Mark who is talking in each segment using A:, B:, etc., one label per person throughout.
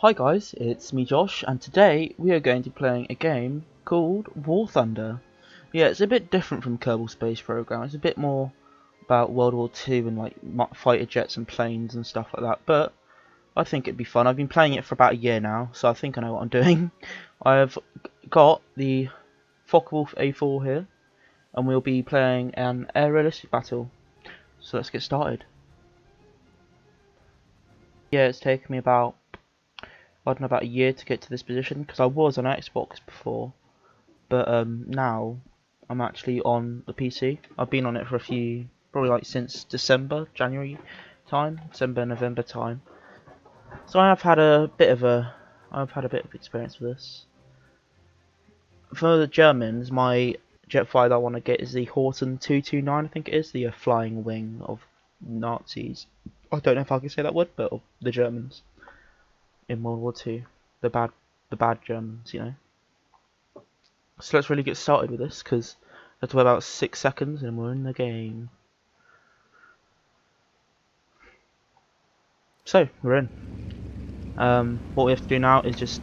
A: Hi guys, it's me Josh, and today we are going to be playing a game called War Thunder. Yeah, it's a bit different from Kerbal Space Program. It's a bit more about World War II and like fighter jets and planes and stuff like that. But I think it'd be fun. I've been playing it for about a year now, so I think I know what I'm doing. I've got the Focke-Wulf A4 here, and we'll be playing an air realistic battle. So let's get started. Yeah, it's taken me about about a year to get to this position because I was on Xbox before. But now I'm actually on the PC. I've been on it for probably like since December, November time. So I've had a bit of experience with this. For the Germans, my jet fighter I want to get is the Horten 229, I think it is, the flying wing of Nazis. I don't know if I can say that word, but of the Germans in World War II, the bad Germans, you know. So let's really get started with this, because that's about 6 seconds and we're in the game. So we're in. What we have to do now is just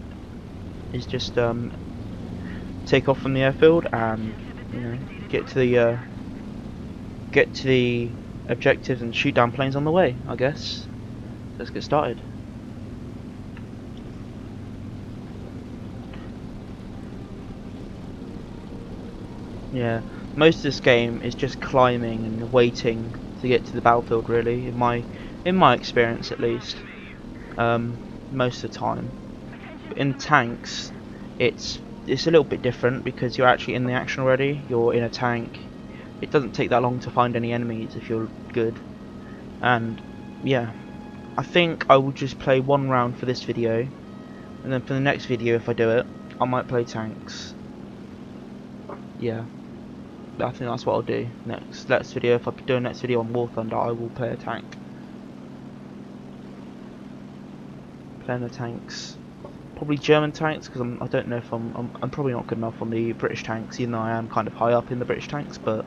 A: take off from the airfield and get to the objectives and shoot down planes on the way. I guess. Let's get started. Yeah, most of this game is just climbing and waiting to get to the battlefield. Really, in my experience at least, most of the time. But in tanks, it's a little bit different because you're actually in the action already. You're in a tank. It doesn't take that long to find any enemies if you're good. And yeah, I think I will just play one round for this video, and then for the next video, if I do it, I might play tanks. Yeah. I think that's what I'll do next video. If I do a next video on War Thunder, I will play a tank. Playing the tanks, probably German tanks, because I don't know if I'm probably not good enough on the British tanks, even though I am kind of high up in the British tanks. But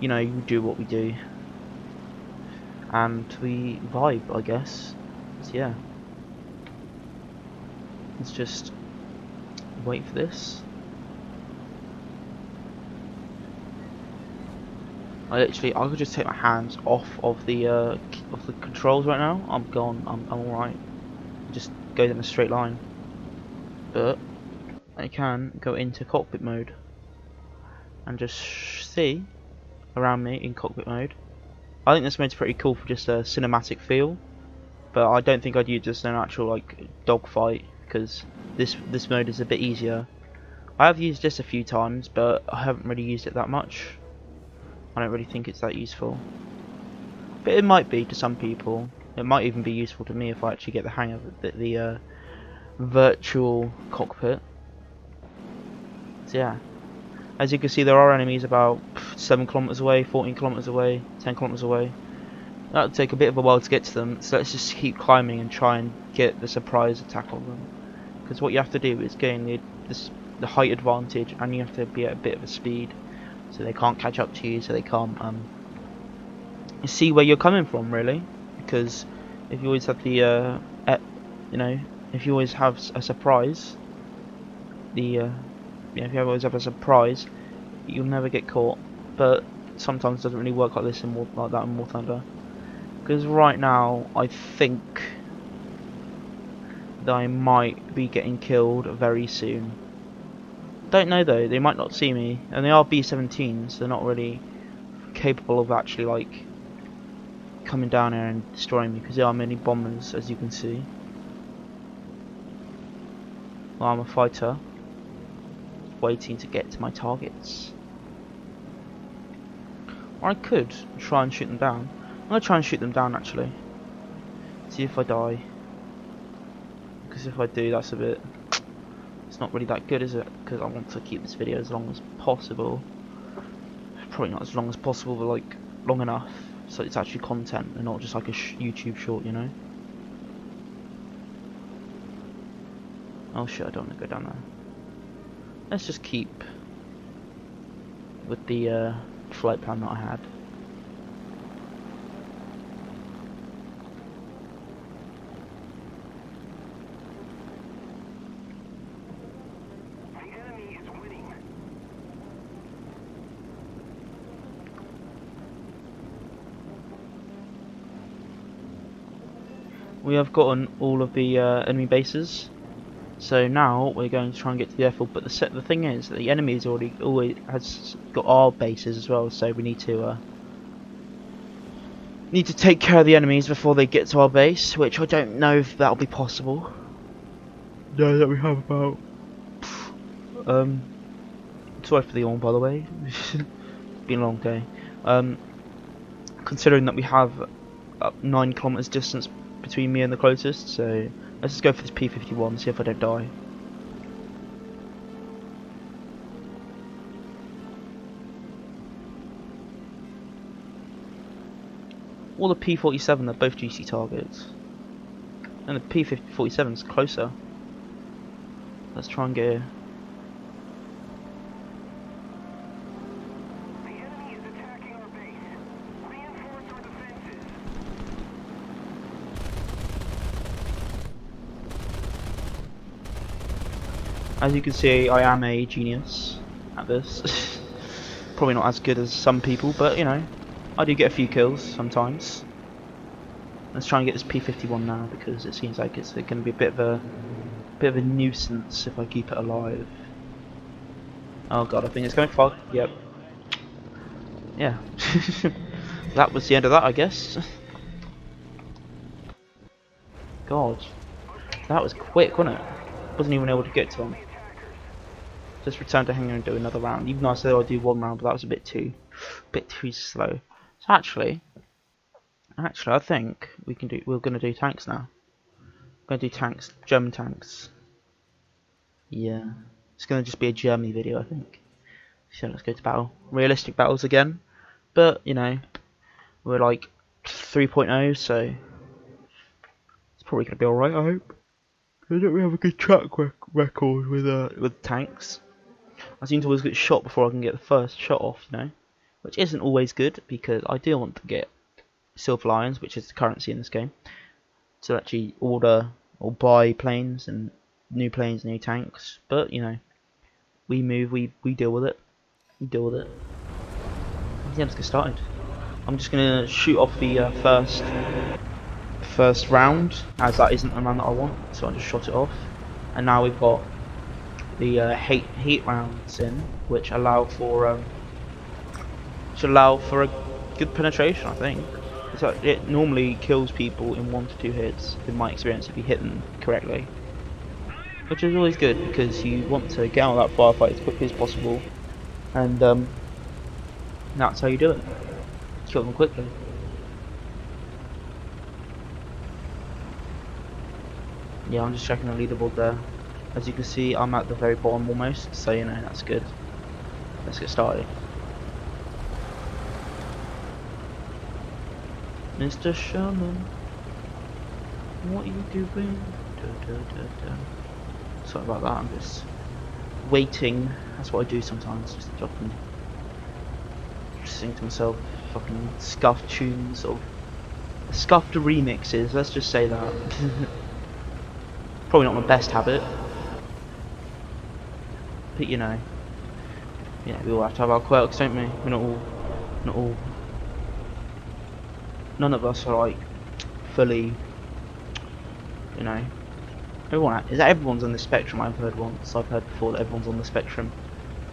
A: you know, you do what we do, and we vibe, I guess. So yeah, let's just wait for this. I could just take my hands off of the controls right now. I'm gone. I'm alright. Just goes in a straight line. But I can go into cockpit mode and just see around me in cockpit mode. I think this mode's pretty cool for just a cinematic feel, but I don't think I'd use this in an actual like dogfight because this mode is a bit easier. I have used this a few times, but I haven't really used it that much. I don't really think it's that useful, but it might be to some people. It might even be useful to me if I actually get the hang of the virtual cockpit. So yeah, as you can see, there are enemies about 7 kilometers away, 14 kilometers away, 10 kilometers away. That'll take a bit of a while to get to them, so let's just keep climbing and try and get the surprise attack on them. Because what you have to do is gain the height advantage, and you have to be at a bit of a speed, so they can't catch up to you, so they can't see where you're coming from, really. Because if you always have the if you always have a surprise, if you always have a surprise, you'll never get caught. But sometimes it doesn't really work like this in War Thunder. Because right now, I think that I might be getting killed very soon. Don't know though, they might not see me. And they are B-17s, so they're not really capable of actually like coming down here and destroying me, because there are many bombers, as you can see. Well, I'm a fighter, waiting to get to my targets. Or I could try and shoot them down. I'm going to try and shoot them down actually. See if I die. Because if I do, that's it's not really that good, is it? Because I want to keep this video as long as possible. Probably not as long as possible, but like long enough so it's actually content and not just like a YouTube short, you know? Oh shit, I don't want to go down there. Let's just keep with the flight plan that I had. we have gotten all of the enemy bases. So now we're going to try and get to the airfield. But the thing is, the enemy is always has got our bases as well. So we need to take care of the enemies before they get to our base, which I don't know if that'll be possible. No, that we have about. Sorry for the yawn, by the way. Been a long day. Considering that we have 9 kilometers distance between me and the closest, so let's just go for this P-51, see if I don't die. Or the P-47, they're both GC targets. And the P-47 is closer. Let's try and get here. As you can see, I am a genius at this. Probably not as good as some people, but you know, I do get a few kills sometimes. Let's try and get this P-51 now, because it seems like it's going to be a bit of a nuisance if I keep it alive. Oh god, I think it's going far. Yep. Yeah. That was the end of that, I guess. God, that was quick, wasn't it? Wasn't even able to get to him. Just return to hangar and do another round. Even though I said I'd do 1 round, but that was a bit too slow. So actually, I think we're gonna do tanks now. We're gonna do tanks, German tanks. Yeah, it's gonna just be a Germany video, I think. So let's go to battle. Realistic battles again, but you know, we're like 3.0, so it's probably gonna be alright. I hope. I don't really have a good track record with tanks. I seem to always get shot before I can get the first shot off, you know, which isn't always good because I do want to get Silver Lions, which is the currency in this game, to actually order or buy planes and new tanks. But you know, we move, we deal with it. Yeah, let's get started. I'm just gonna shoot off the first round, as that isn't the round that I want, so I just shot it off. And now we've got the heat rounds in, which allow for a good penetration, I think. So it normally kills people in 1 to 2 hits, in my experience, if you hit them correctly. Which is always good, because you want to get out of that firefight as quickly as possible, and that's how you do it. Kill them quickly. Yeah, I'm just checking the leaderboard there. As you can see, I'm at the very bottom almost, so you know, that's good. Let's get started. Mr. Sherman, what are you doing? Sorry about that, I'm just waiting. That's what I do sometimes, just dropping, just sing to myself, fucking scuffed tunes, or scuffed remixes, let's just say that. Probably not my best habit, but you know, yeah, we all have to have our quirks, don't we? We're not all, none of us are like fully, you know, everyone's on the spectrum. I've heard before that everyone's on the spectrum.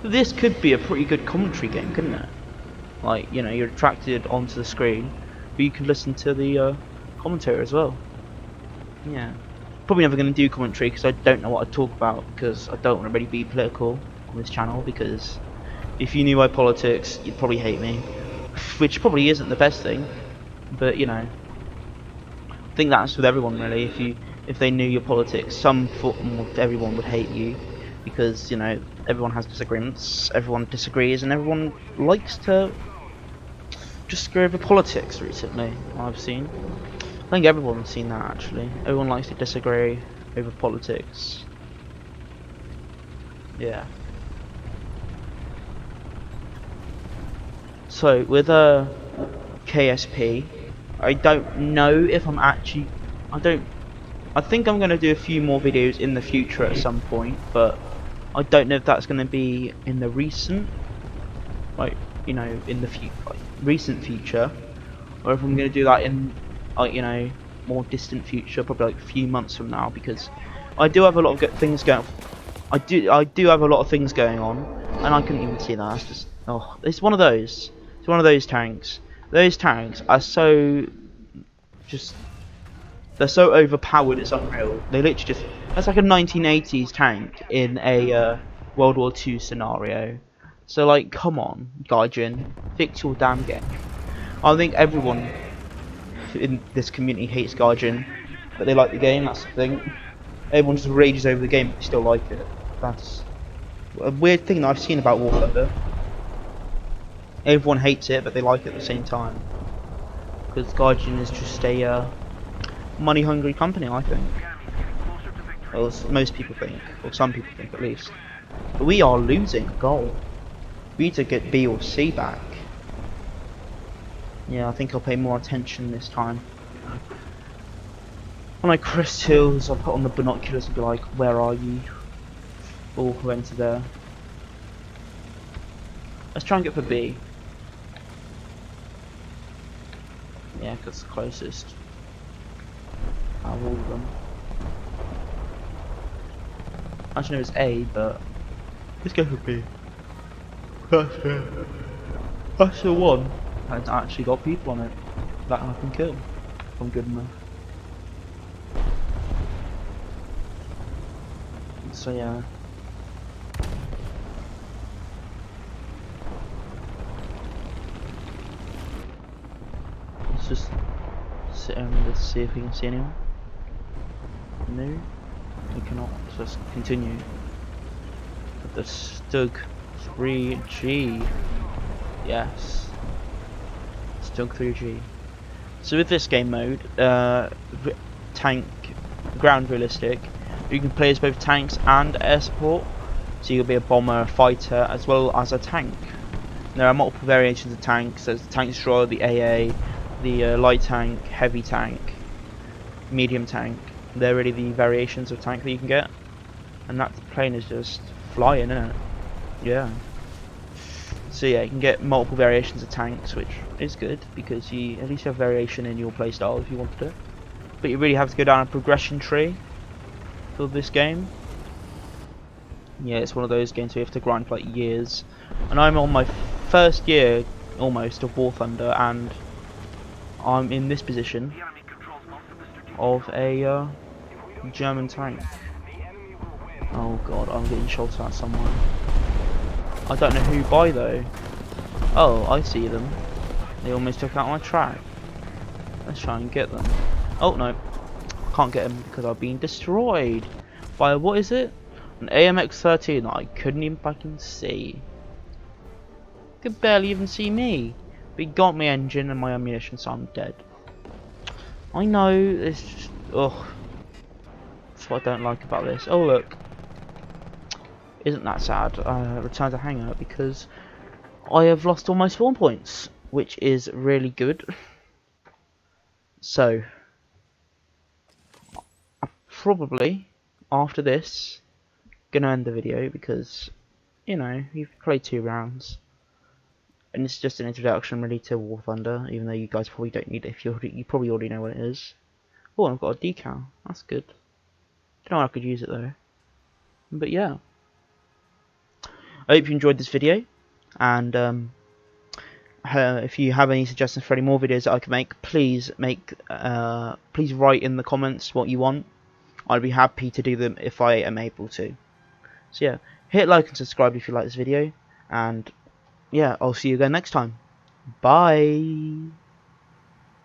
A: But this could be a pretty good commentary game, couldn't it? Like, you know, you're attracted onto the screen, but you can listen to the commentary as well. Yeah. Probably never going to do commentary because I don't know what I talk about, because I don't want to really be political on this channel, because if you knew my politics, you'd probably hate me. Which probably isn't the best thing, but you know, I think that's with everyone really. If they knew your politics, everyone would hate you, because you know, everyone has disagreements, everyone disagrees, and everyone likes to disagree over politics recently, I've seen. I think everyone's seen that actually. Everyone likes to disagree over politics. Yeah. So with a KSP, I don't know if I'm actually. I think I'm going to do a few more videos in the future at some point, but I don't know if that's going to be in the recent, like, you know, in the recent future, or if I'm going to do that in, like, you know, more distant future, probably like a few months from now, because I do have a lot of good things going. I do have a lot of things going on, and I couldn't even see that. It's just it's one of those. It's one of those tanks. Those tanks are so just they're so overpowered. It's unreal. They literally just that's like a 1980s tank in a World War II scenario. So like, come on, Gaijin, fix your damn game. I think everyone in this community hates Gaijin, but they like the game. That's the thing. Everyone just rages over the game, but they still like it. That's a weird thing that I've seen about War Thunder. Everyone hates it, but they like it at the same time. Because Gaijin is just a money-hungry company, I think. Well, most people think, or some people think at least. But we are losing a goal. We need to get B or C back. Yeah, I think I'll pay more attention this time. When I crest hills, I'll put on the binoculars and be like, where are you? All who enter there. Let's try and get for B. Yeah, because it's the closest out of all of them. I actually know it's A, but let's go for B. That's the one that's actually got people on it that I can kill if I'm good enough. So yeah. Let's just sit and let's see if we can see anyone. No, we cannot. So let's continue with the Stug 3G. Yes, Stug 3G. So with this game mode, tank, ground realistic, you can play as both tanks and air support. So you'll be a bomber, a fighter, as well as a tank. There are multiple variations of tanks. There's the tank destroyer, the AA, the light tank, heavy tank, medium tank. They're really the variations of tank that you can get. And that plane is just flying, isn't it? Yeah. So yeah, you can get multiple variations of tanks, which is good because you at least have variation in your playstyle if you wanted it. But you really have to go down a progression tree for this game. Yeah, it's one of those games where you have to grind for like years. And I'm on my first year almost of War Thunder, and I'm in this position of a German tank. Oh god, I'm getting shot at somewhere. I don't know who by though. Oh, I see them. They almost took out my track. Let's try and get them. Oh no, can't get them because I've been destroyed by what is it? An AMX-13 that I couldn't even fucking see. Could barely even see me. But he got my engine and my ammunition, so I'm dead. I know, it's just, ugh. That's what I don't like about this. Oh look. Isn't that sad? Return to hangar because I have lost all my spawn points, which is really good. So, probably after this, gonna end the video because, you know, you've played 2 rounds. And it's just an introduction really to War Thunder, even though you guys probably don't need it if you probably already know what it is. Oh, I've got a decal. That's good. Don't know how I could use it though. But yeah. I hope you enjoyed this video, and if you have any suggestions for any more videos that I can make, please please write in the comments what you want. I'd be happy to do them if I am able to. So yeah, hit like and subscribe if you like this video, and yeah, I'll see you again next time. Bye.